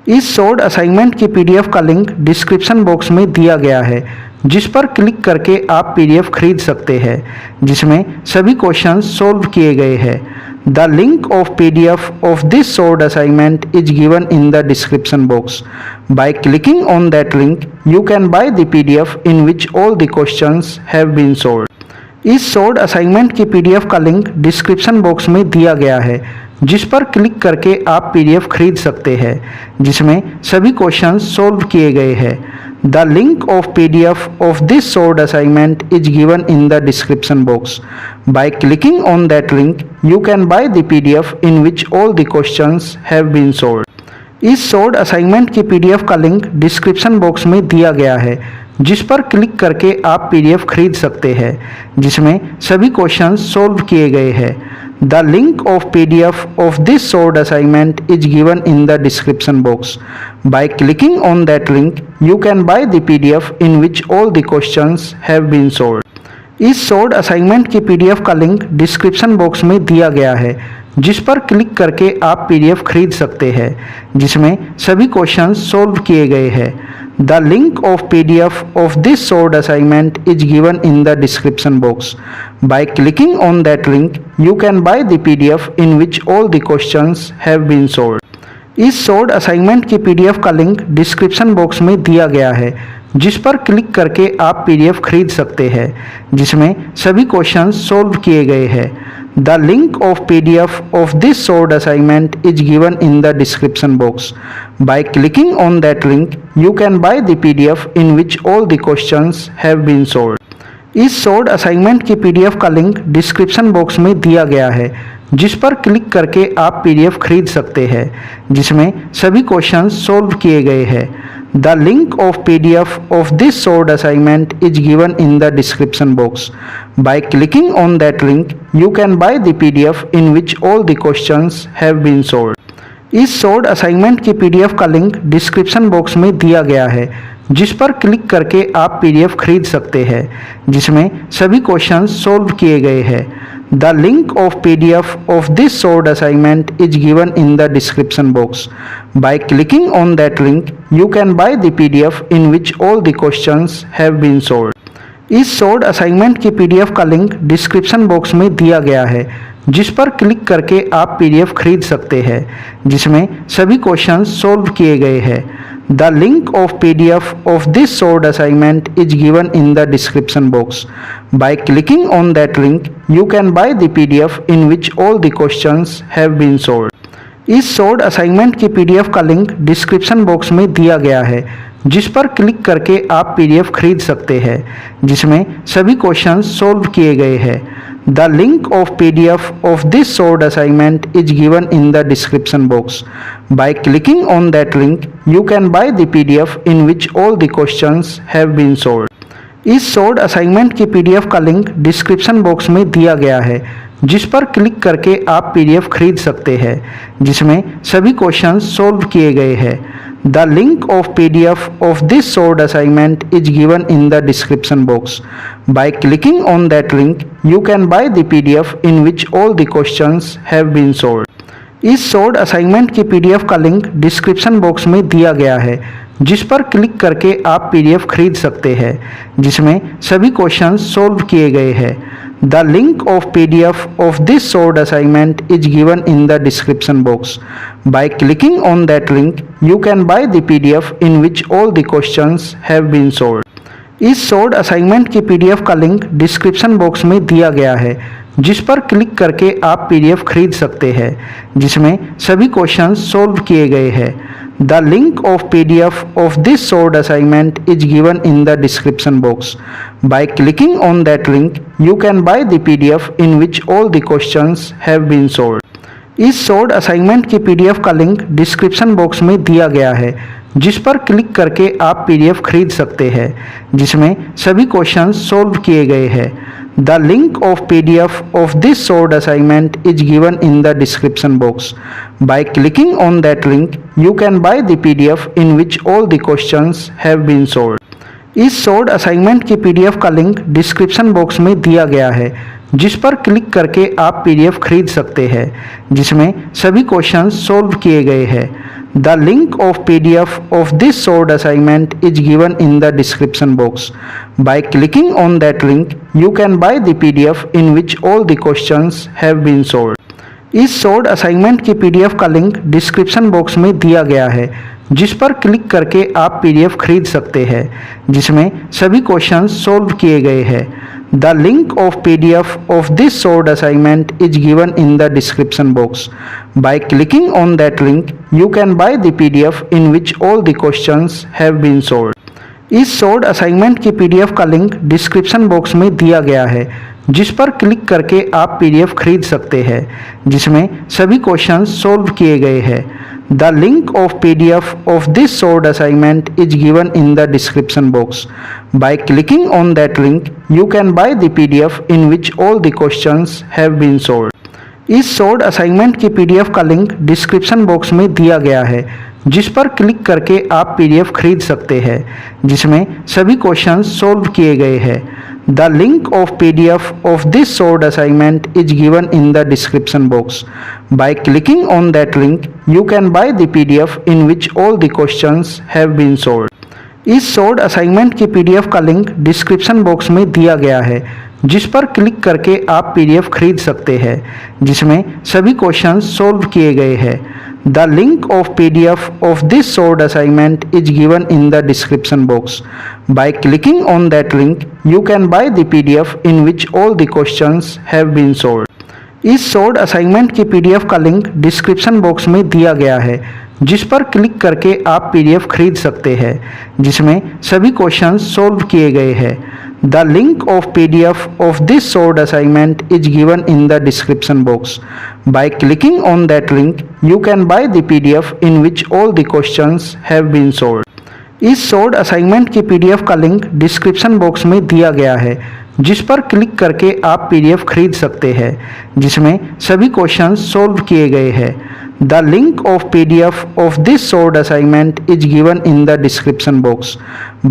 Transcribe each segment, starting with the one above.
इस short assignment की PDF का लिंक डिस्क्रिप्शन बॉक्स में दिया गया है, जिस पर क्लिक करके आप पीडीएफ खरीद सकते हैं, जिसमें सभी क्वेश्चंस सॉल्व किए गए हैं। The link of PDF of this short assignment is given in the description box. By clicking on that link you can buy the PDF in which all the questions have been solved. इस short assignment की PDF का link description box में दिया गया है, जिस पर click करके आप पीडीएफ खरीद सकते हैं, जिसमें सभी क्वेश्चंस सॉल्व किए गए हैं। The link of PDF of this short assignment is given in the description box. By clicking on that link you can buy the PDF in which all the questions have been solved. इस short assignment की PDF का link description box में दिया गया है, जिस पर click करके आप पीडीएफ खरीद सकते हैं, जिसमें सभी क्वेश्चंस सॉल्व किए गए हैं। The link of PDF of this short assignment is given in the description box. By clicking on that link you can buy the PDF in which all the questions have been solved. इस short assignment की PDF का link description box में दिया गया है, जिस पर click करके आप पीडीएफ खरीद सकते हैं, जिसमें सभी क्वेश्चंस सॉल्व किए गए हैं। The link of PDF of this short assignment is given in the description box. By clicking on that link you can buy the PDF in which all the questions have been solved. इस short assignment की PDF का link description box में दिया गया है, जिस पर click करके आप पीडीएफ खरीद सकते हैं, जिसमें सभी क्वेश्चंस सॉल्व किए गए हैं। The link of PDF of this short assignment is given in the description box. By clicking on that link you can buy the PDF in which all the questions have been solved. इस short assignment की PDF का link description box में दिया गया है, जिस पर click करके आप पीडीएफ खरीद सकते हैं, जिसमें सभी क्वेश्चंस सॉल्व किए गए हैं। The link of PDF of this short assignment is given in the description box. By clicking on that link you can buy the PDF in which all the questions have been solved. इस short assignment की PDF का link description box में दिया गया है, जिस पर click करके आप पीडीएफ खरीद सकते हैं, जिसमें सभी क्वेश्चंस सॉल्व किए गए हैं। The link of PDF of this short assignment is given in the description box. By clicking on that link you can buy the PDF in which all the questions have been solved. इस short assignment की PDF का link description box में दिया गया है, जिस पर click करके आप पीडीएफ खरीद सकते हैं, जिसमें सभी क्वेश्चंस सॉल्व किए गए हैं। The link of PDF of this short assignment is given in the description box. By clicking on that link you can buy the PDF in which all the questions have been solved. इस short assignment की PDF का link description box में दिया गया है, जिस पर click करके आप पीडीएफ खरीद सकते हैं, जिसमें सभी क्वेश्चंस सॉल्व किए गए हैं। The link of PDF of this short assignment is given in the description box. By clicking on that link you can buy the PDF in which all the questions have been solved. इस short assignment की PDF का link description box में दिया गया है, जिस पर click करके आप पीडीएफ खरीद सकते हैं, जिसमें सभी क्वेश्चंस सॉल्व किए गए हैं। The link of PDF of this short assignment is given in the description box. By clicking on that link you can buy the PDF in which all the questions have been solved. इस short assignment की PDF का link description box में दिया गया है, जिस पर click करके आप पीडीएफ खरीद सकते हैं, जिसमें सभी क्वेश्चंस सॉल्व किए गए हैं। The link of PDF of this short assignment is given in the description box. By clicking on that link you can buy the PDF in which all the questions have been solved. इस short assignment की PDF का link description box में दिया गया है, जिस पर click करके आप पीडीएफ खरीद सकते हैं, जिसमें सभी क्वेश्चंस सॉल्व किए गए हैं। The link of PDF of this short assignment is given in the description box. By clicking on that link you can buy the PDF in which all the questions have been solved. इस short assignment की PDF का link description box में दिया गया है, जिस पर click करके आप पीडीएफ खरीद सकते हैं, जिसमें सभी क्वेश्चंस सॉल्व किए गए हैं। The link of PDF of this short assignment is given in the description box. By clicking on that link you can buy the PDF in which all the questions have been solved. इस short assignment की PDF का link description box में दिया गया है, जिस पर click करके आप पीडीएफ खरीद सकते हैं, जिसमें सभी क्वेश्चंस सॉल्व किए गए हैं। The link of PDF of this solved assignment is given in the description box. By clicking on that link, you can buy the PDF in which all the questions have been solved. इस solved assignment की PDF का link description box में दिया गया है, जिस पर click करके आप पीडीएफ खरीद सकते हैं, जिसमें सभी क्वेश्चंस सॉल्व किए गए हैं। The link of PDF of this solved assignment is given in the description box. By clicking on that link, you can buy the PDF in which all the questions have been solved. इस solved assignment की PDF का link description box में दिया गया है, जिस पर click करके आप पीडीएफ खरीद सकते हैं, जिसमें सभी क्वेश्चंस सॉल्व किए गए हैं। The link of PDF of this solved assignment is given in the description box. By clicking on that link, you can buy the PDF in which all the questions have been solved. इस solved assignment की PDF का link description box में दिया गया है, जिस पर click करके आप पीडीएफ खरीद सकते हैं, जिसमें सभी क्वेश्चंस सॉल्व किए गए हैं। The link of PDF of this solved assignment is given in the description box. By clicking on that link, you can buy the PDF in which all the questions have been solved. इस solved assignment की PDF का link description box में दिया गया है, जिस पर click करके आप पीडीएफ खरीद सकते हैं, जिसमें सभी क्वेश्चंस सॉल्व किए गए हैं। The link of PDF of this solved assignment is given in the description box. By clicking on that link, you can buy the PDF in which all the questions have been solved. इस solved assignment की PDF का link description box में दिया गया है, जिस पर click करके आप पीडीएफ खरीद सकते हैं, जिसमें सभी क्वेश्चंस सॉल्व किए गए हैं। The link of PDF of this solved assignment is given in the description box. By clicking on that link, you can buy the PDF in which all the questions have been solved. इस solved assignment की PDF का link description box में दिया गया है, जिस पर click करके आप पीडीएफ खरीद सकते हैं, जिसमें सभी क्वेश्चंस सॉल्व किए गए हैं। The link of PDF of this solved assignment is given in the description box.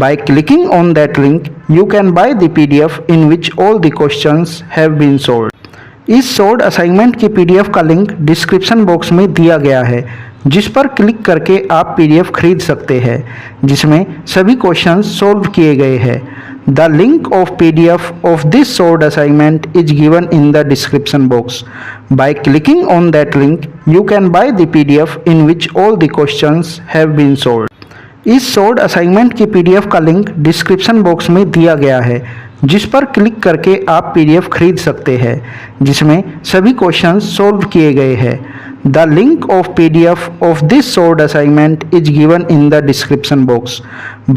By clicking on that link, you can buy the PDF in which all the questions have been solved. इस solved assignment की PDF का link description box में दिया गया है, जिस पर click करके आप पीडीएफ खरीद सकते हैं, जिसमें सभी क्वेश्चंस सॉल्व किए गए हैं। The link of PDF of this solved assignment is given in the description box. By clicking on that link, you can buy the PDF in which all the questions have been solved. इस solved assignment की PDF का link description box में दिया गया है, जिस पर click करके आप पीडीएफ खरीद सकते हैं, जिसमें सभी क्वेश्चंस सॉल्व किए गए हैं। The link of PDF of this solved assignment is given in the description box.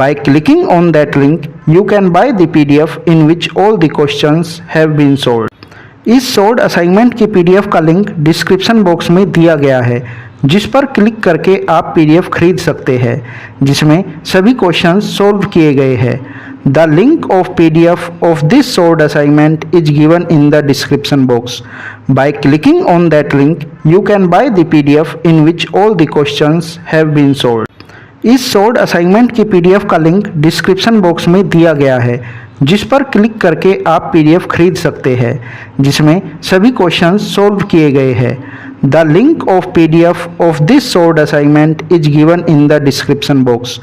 By clicking on that link, you can buy the PDF in which all the questions have been solved. इस solved assignment की PDF का link description box में दिया गया है, जिस पर click करके आप पीडीएफ खरीद सकते हैं, जिसमें सभी क्वेश्चंस सॉल्व किए गए हैं। The link of PDF of this solved assignment is given in the description box. By clicking on that link, you can buy the PDF in which all the questions have been solved. इस solved assignment की PDF का link description box में दिया गया है, जिस पर click करके आप पीडीएफ खरीद सकते हैं, जिसमें सभी क्वेश्चंस सॉल्व किए गए हैं। The link of PDF of this solved assignment is given in the description box.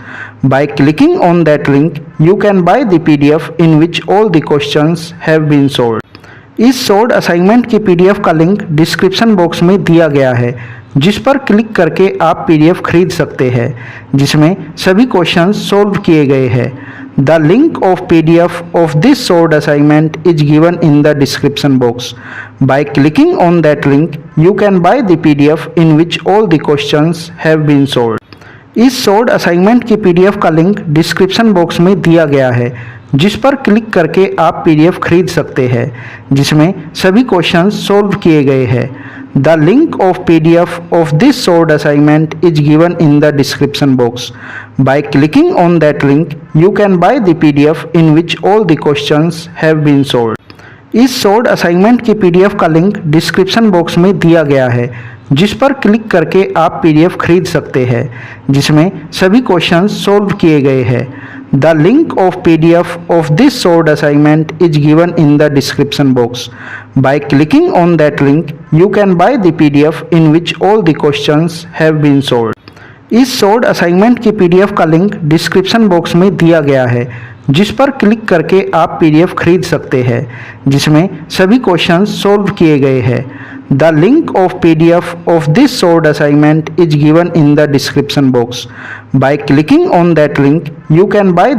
By clicking on that link, you can buy the PDF in which all the questions have been solved. इस solved assignment की PDF का link description box में दिया गया है, जिस पर click करके आप पीडीएफ खरीद सकते हैं, जिसमें सभी क्वेश्चंस सॉल्व किए गए हैं। The link of PDF of this solved assignment is given in the description box. By clicking on that link, you can buy the PDF in which all the questions have been solved. इस solved assignment की PDF का link description box में दिया गया है, जिस पर click करके आप पीडीएफ खरीद सकते हैं, जिसमें सभी क्वेश्चंस सॉल्व किए गए हैं। The link of PDF of this solved assignment is given in the description box. By clicking on that link, you can buy the PDF in which all the questions have been solved. इस solved assignment की PDF का link description box में दिया गया है, जिस पर click करके आप पीडीएफ खरीद सकते हैं, जिसमें सभी क्वेश्चंस सॉल्व किए गए हैं। The link of PDF of this solved assignment is given in the description box. By clicking on that link, you can buy the PDF in which all the questions have been solved. इस short assignment की PDF का link description box में दिया गया है, जिस पर click करके आप पीडीएफ खरीद सकते हैं, जिसमें सभी क्वेश्चंस सॉल्व किए गए हैं। The link of PDF of this short assignment is given in the description box. By clicking on that link, you can buy